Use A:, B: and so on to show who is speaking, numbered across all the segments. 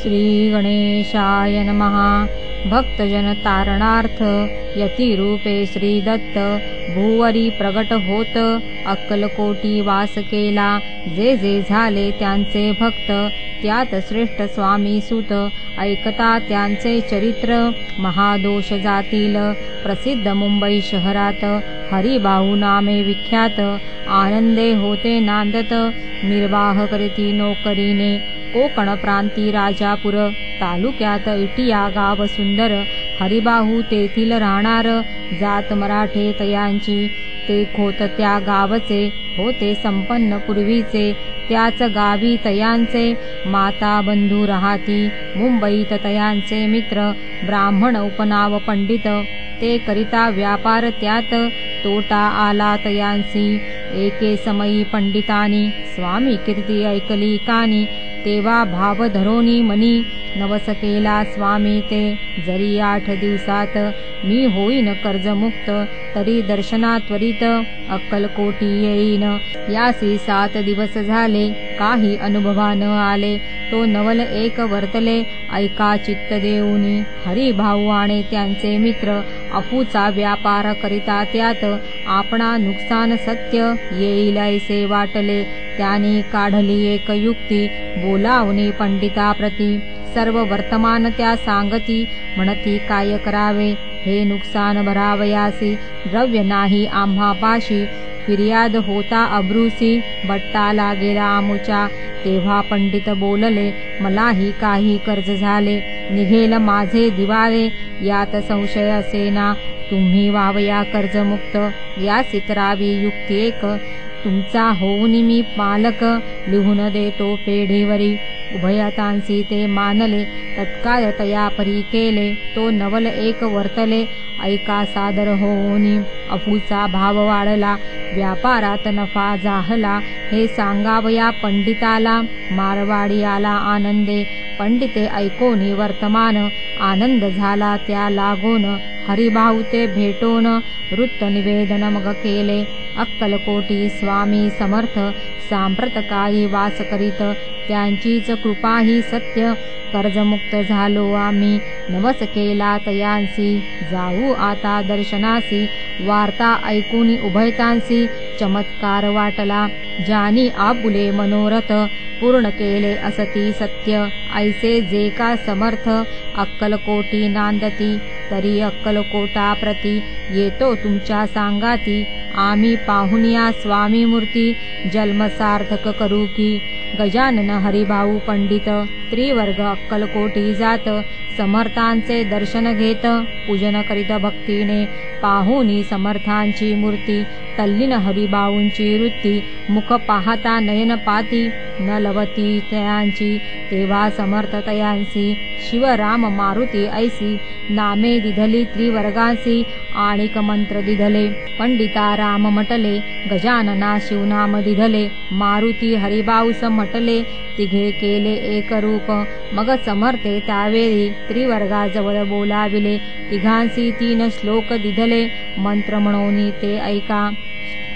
A: श्री गणेशाय नमः। भक्तजन तारणार्थ यती रूपे श्री दत्त भूवरी प्रगट होत अक्कलकोटी वास केला। जे जे झाले त्यांचे भक्त त्यात श्रेष्ठ स्वामी सुत ऐकता त्यांचे चरित्र महादोष जातील। प्रसिद्ध मुंबई शहरात हरिभाऊ नामे विख्यात आनंदे होते नांदत निर्वाह करीती नोकरीने। कोकण प्रांती राजापूर तालुक्यात इटिया गाव सुंदर हरिभाऊ तेथील राहणार जात मराठे तयांची। ते खोत त्या गावचे होते संपन्न पूर्वीचे त्याच गावी तयांचे माता बंधू राहाती। मुंबईत तयांचे मित्र ब्राह्मण उपनाव पंडित ते करिता व्यापार त्यात तोटा आला तयांसी। एके समयी पंडितांनी स्वामी कीर्ती ऐकली कानी तेव्हा भाव धरोनी मनी नवस केला स्वामी ते। जरी 8 दिवसात मी होईन कर्जमुक्त तरी दर्शना त्वरित अक्कलकोटी येईन। यासी 7 दिवस झाले काही अनुभवा न आले तो नवल एक वर्तले ऐका चित्त देऊनी। हरिभाऊ आणि त्यांचे मित्र अफूचा व्यापार करिता त्यात आपणा नुकसान सत्य येईल ऐसे वाटले। त्यांनी काढली एक युक्ती बोलावणी पंडिताप्रती सर्व वर्तमान त्या सांगती म्हणती काय करावे हे नुकसान भरावयासी द्रव्य नाही आम्हापाशी फिर्याद होता अब्रूसी बट्टाला गेला आमुच्या। तेव्हा पंडित बोलले मलाही काही कर्ज झाले निघेल माझे दिवाळे यात संशय असेना तुम्ही व्हावया कर्जमुक्त। या सितरावी युक्ती एक तुमचा होऊन मी मालक लिहून देतो पेढीवरी। उभयतांसी ते मानले तत्काळ तया परी केले तो नवल एक वर्तले ऐका सादर होऊनी। अफूचा भाव वाढला व्यापारात नफा जाहला हे सांगावया पंडिताला। मारवाडी आला आनंदे पंडिते ऐकोनी वर्तमान आनंद झाला त्या लागोन। हरिभाऊ ते भेटोन वृत्त निवेदन मग केले अक्कलकोटी स्वामी समर्थ सांप्रतकाळी वास करीत त्यांचीच कृपा ही सत्य कर्जमुक्त झालो आम्ही। नवस केला तयांसी जाऊ आता दर्शनासी वार्ता ऐकूनी उभयतांसी चमत्कार वाटला। ज्यानी आपुले मनोरथ पूर्ण केले असती सत्य ऐसे जे का समर्थ अक्कलकोटी नांदती। तरी अक्कलकोटा प्रती येतो तुमच्या सांगाती आम्ही पाहुनिया स्वामी मूर्ती जन्म सार्थक करू की। गजानन हरिभाऊ पंडित त्रिवर्ग अक्कलकोटी जात समर्थांचे दर्शन घेत पूजन करीत भक्तीने। पाहुनी समर्थांची मूर्ती तल्लीन हरिभाऊंची वृत्ती मुख पाहता नयन पाती न लवती तयांची। तेव्हा समर्थ तयांसी शिव राम मारुती ऐसी नामे दिधली त्रिवर्गांसी आणिक मंत्र दिधले। पंडिता राम म्हटले गजानना शिवनाम दिधले मारुती हरिभाऊस म्हटले तिघे केले एक रूप। मग समर्थे त्यावेळी त्रिवर्गाजवळ बोलाविले तिघांसी 3 श्लोक दिधले मंत्र म्हणून ते ऐका।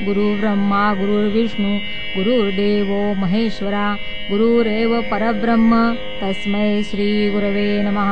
A: गुरु ब्रह्मा गुरुर्विष्णू गुरुर्देवो महेश्वरा गुरुरेव परब्रह्म तस्मै श्री गुरवे नमः।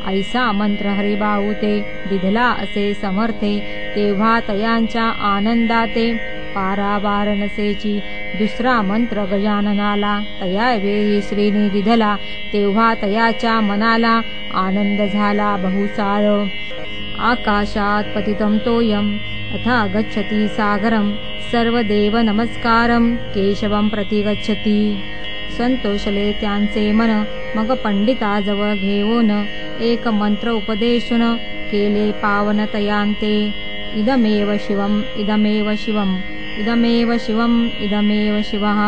A: ऐसा मंत्र हरिभाऊ ते दिधला असे समर्थे तेव्हा तयांच्या आनंदाते पारावार नसेची। दुसरा मंत्र गजाननाला तयावेळी श्रीनी दिधला तेव्हा तयाच्या मनाला आनंद झाला बहुसार। आकाशात पतितं तोयम अथा गच्छति सागरम सर्वदेव नमस्कारम केशवम प्रति गच्छति। संतोषले त्यांचे मन मग पंडिताजवळ घेऊन एक मंत्र उपदेशून केले पावन तयांते। इदमेव शिवम इदमेव शिवम इदमेव शिवम इदमेव शिवः।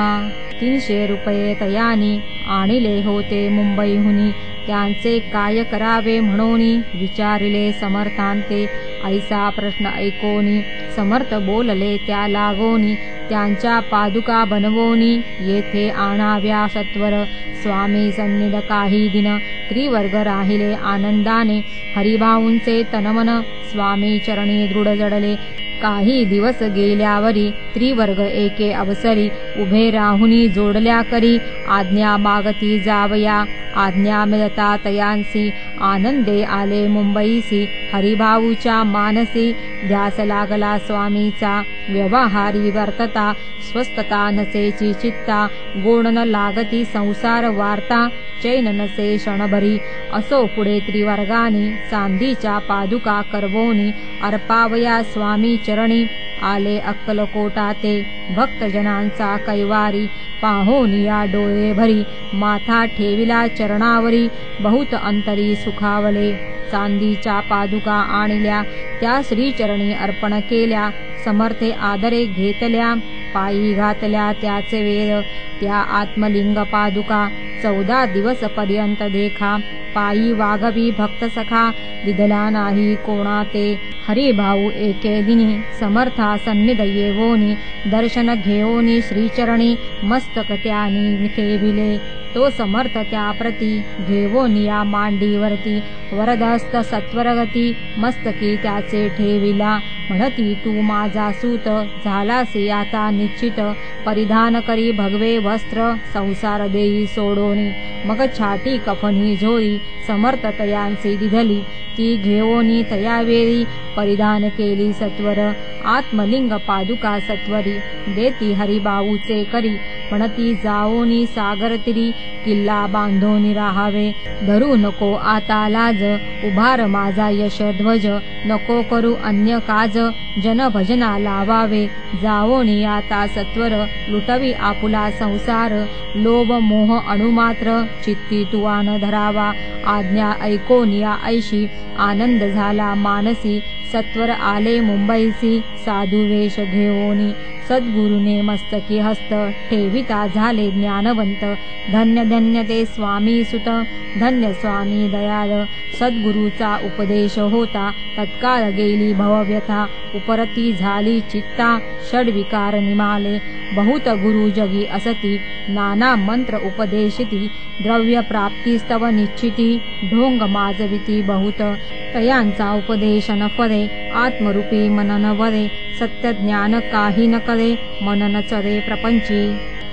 A: 300 रुपये तयानी आणिले होते मुंबईहुनी त्यांचे काय करावे म्हणून विचारिले समर्थांते। ऐसा प्रश्न ऐकोनी समर्थ बोलले त्या लागोनी त्यांच्या पादुका बनवोनी येथे आणाव्या सत्वर। स्वामी सन्निध काही दिन त्रिवर्ग राहिले आनंदाने हरिभाऊंचे तनमन स्वामी चरणी दृढ जडले। काही दिवस गेल्यावरी त्रिवर्ग एके अवसरी उभे राहुनी जोडल्या करी आज्ञा मागती जावया आज्ञा मिळता तयांसी आनंदे आले मुंबईसी हरिभाऊच्या मानसी ध्यास लागला स्वामीचा व्यवहारी वर्तता स्वस्थता नसेची चित्ता गोड न लागती संसार वार्ता चैन नसे क्षणभरी असो पुढे त्रिवर्गानी चांदीच्या पादुका करवोनी अर्पावया स्वामी चरणी आले अक्कलकोटा ते भक्तजनांचा कैवारी पाहोनिया डोळे भरी माथा ठेविला चरणावरी बहुत अंतरी सुखावले चांदीच्या पादुका आणल्या त्या श्रीचरणी अर्पण केल्या समर्थे आदरे घेतल्या पायी घातल्या त्याचे वेद त्या आत्मलिंग पादुका 14 दिवस पर्यंत देखा पायी वागवी भक्त सखा दिदला नाही कोणा ते हरिभाऊ एके दिनी समर्था सन्निध येवोनी दर्शन घेओनी श्रीचरणी मस्तक त्यानी ठेविले तो समर्थ त्याप्रती घेवोनिया मांडीवरती वरदहस्त सत्वरगती मस्तकी त्याचे ठेविला म्हणती तू माझा सूत झालासी आता निश्चित परिधान करी भगवे वस्त्र संसार देई सोडोनी मग छाटी कफनी झोळी समर्थ तयांसी दिधली ती घेओनी तयावेळी परिधान केली सत्वर आत्मलिंग पादुका सत्वरी देती हरिभाऊचे करी म्हणती जाओनी सागर तिरी किल्ला बांधोनी राहावे धरू नको आता लाज उभार माझा यश ध्वज नको करू अन्य काज जन भजना लावावे जाओनी आता सत्वर लुटवी आपुला संसार लोभ मोह अणुमात्र चित्ती तुवान धरावा आज्ञा ऐकोनिया ऐशी आनंद झाला मानसी सत्वर आले मुंबईसी साधू वेश घेओनी सद्गुरुने मस्तकी हस्त ठेविता झाले ज्ञानवंत धन्य धन्य ते स्वामी सुत धन्य स्वामी दयाळ सद्गुरूचा उपदेश होता तत्काळ गेली भवव्यथा उपरती झाली चित्ता षड्विकार निमाले बहुत गुरु जगी असती नाना मंत्र उपदेशिती द्रव्य प्राप्ती स्तव निश्चिती ढोंग माजविती बहुत तयांचा उपदेश न फरे आत्मरूपी मनन वरे सत्य ज्ञान काही न करे मनन चरे प्रपंची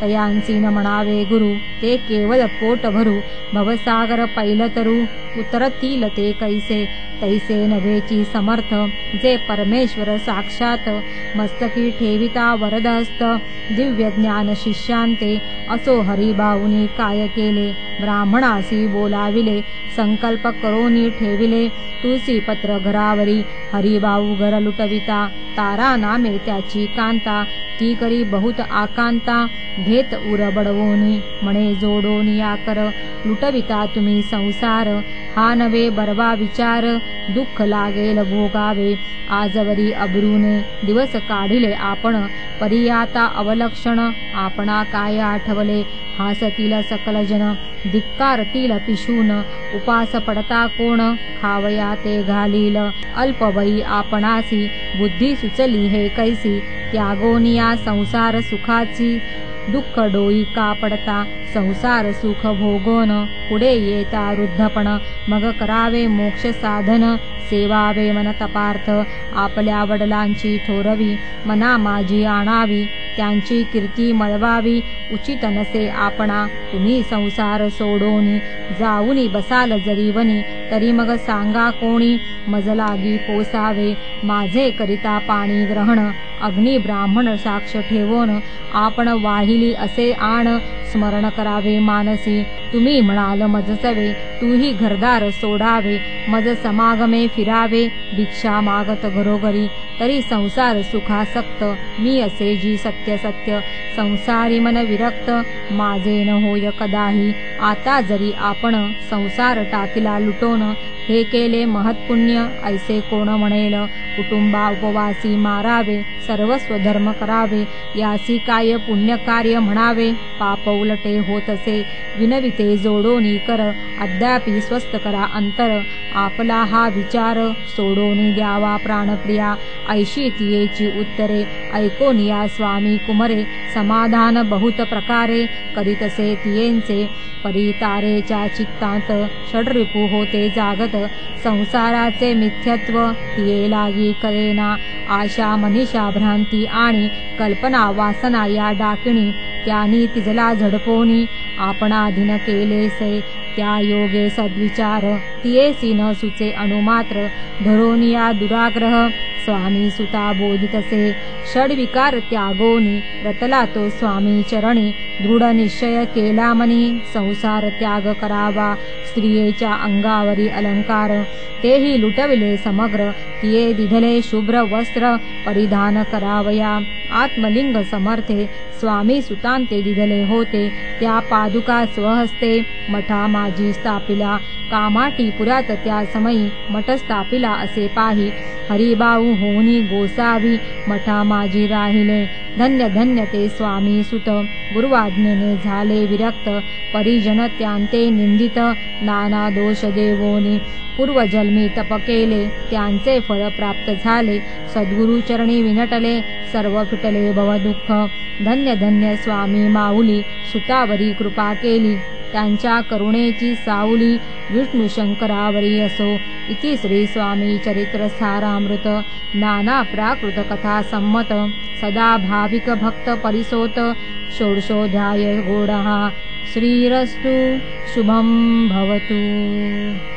A: तयांसी न म्हणावे गुरु ते केवळ पोट भरू भवसागर पैलतरू उतरतील ते कैसे तैसे नव्हेची समर्थ जे परमेश्वर साक्षात मस्तकी ठेविता वरदहस्त दिव्य ज्ञान शिष्यांते असो हरिभाऊनी काय केले ब्राह्मणासी बोलाविले संकल्प करोनी ठेविले तुळसी पत्र घरावरी हरिभाऊ घर लुटविता तारा नामे त्याची कांता ती करी बहुत आकांता घेत उर बडवोनी म्हणे जोडोनी आकर लुटविता तुम्ही संसार हा नवे बरवा विचार दुःख लागेल भोगावे आजवरी अब्रूने दिवस काढिले आपण परियाता अवलक्षण आपणा काय आठवले हासतील सकल जन धिक्कारतील पिशून उपास पडता कोण खावया ते घालील अल्पवयी आपणासी बुद्धी सुचली हे कैसी त्यागोनिया संसार सुखाची दुःख डोई का पडता संसार सुख भोगोन पुढे येता वृद्धपण मग करावे मोक्ष साधन सेवावे मन तपार्थ आपल्या वडिलांची थोरवी मना माझी आणावी त्यांची कीर्ती मळवावी उचित नसे आपणा तुम्ही संसार सोडोनी जाऊनी बसाल जरी वनी तरी मग सांगा कोणी मजलागी पोसावे माझे करिता पाणी ग्रहण अग्नी ब्राह्मण साक्ष ठेवोन आपण वाहिली असे आण स्मरण करावे मानसी तुम्ही म्हणाल मजसवे तूही घरदार सोडावे मज समागमे फिरावे भिक्षा मागत घरोघरी तरी संसार सुखासक्त मी असे जी सत्य सत्य संसारी मन विरक्त माझे न होय कदाही आता जरी आपण संसार टाकिला लुटोन हे केले महत्पुण्य ऐसे कोण म्हणेल कुटुंबा उपवासी मारावे सर्वस्व धर्म करावे यासी काय पुण्य कार्य म्हणावे पाप उलटे होतसे विनविते जोडोनी कर अद्यापि स्वस्थ करा अंतर आपला हा विचार सोडोनी द्यावा प्राणप्रिया ऐशी तियेची उत्तरे ऐकोनिया स्वामी कुमरे समाधान बहुत प्रकारे करीतसे तियेंचे परितारेच्या चित्तांत षड्रिपू होते जागत संसाराचे मिथ्यत्व तिये लागी करेना आशा मनीषा भ्रांती आणि कल्पना वासना या डाकिणी त्यांनी तिजला झडपोनी आपणाधीन केलेसे त्या योगे सद्विचार तियेसी न सुचे अणुमात्र धरोनिया दुराग्रह स्वामी सुता बोधितसे षड्विकार त्यागोनी रतला तो स्वामी चरणी दृढ निश्चय केला मनी संसार त्याग करावा स्त्रियेच्या अंगावरी अलंकार तेही लुटविले समग्र तिये दिधले शुभ्र वस्त्र परिधान करावया आत्मलिंग समर्थे स्वामी सुतांते दिधले होते त्या पादुका स्वहस्ते मठा माझी स्थापिला कामाटी पुरात त्या समयी मठ स्थापिला असे पाही हरिबाऊ होनी गोसावी मठा माझी राहिले धन्य धन्य ते स्वामी सुत गुरुवाज्ञेने झाले विरक्त परिजन त्यांते निंदित नाना दोष देवोनी पूर्वजन्मी तप केले त्यांचे फळ प्राप्त झाले सद्गुरु चरणी विनटले सर्व फिटले भवदुःख धन्य धन्य स्वामी माऊली सुतावरी कृपा केली त्यांच्या करुणेची सावली विष्णू शंकरावरी असो इति श्री स्वामी चरित्र सारामृत नाना प्राकृत कथा सम्मत सदा भाविक भक्त परिसोत षोडशोऽध्याय गोडः श्रीरस्तु शुभं भवतु।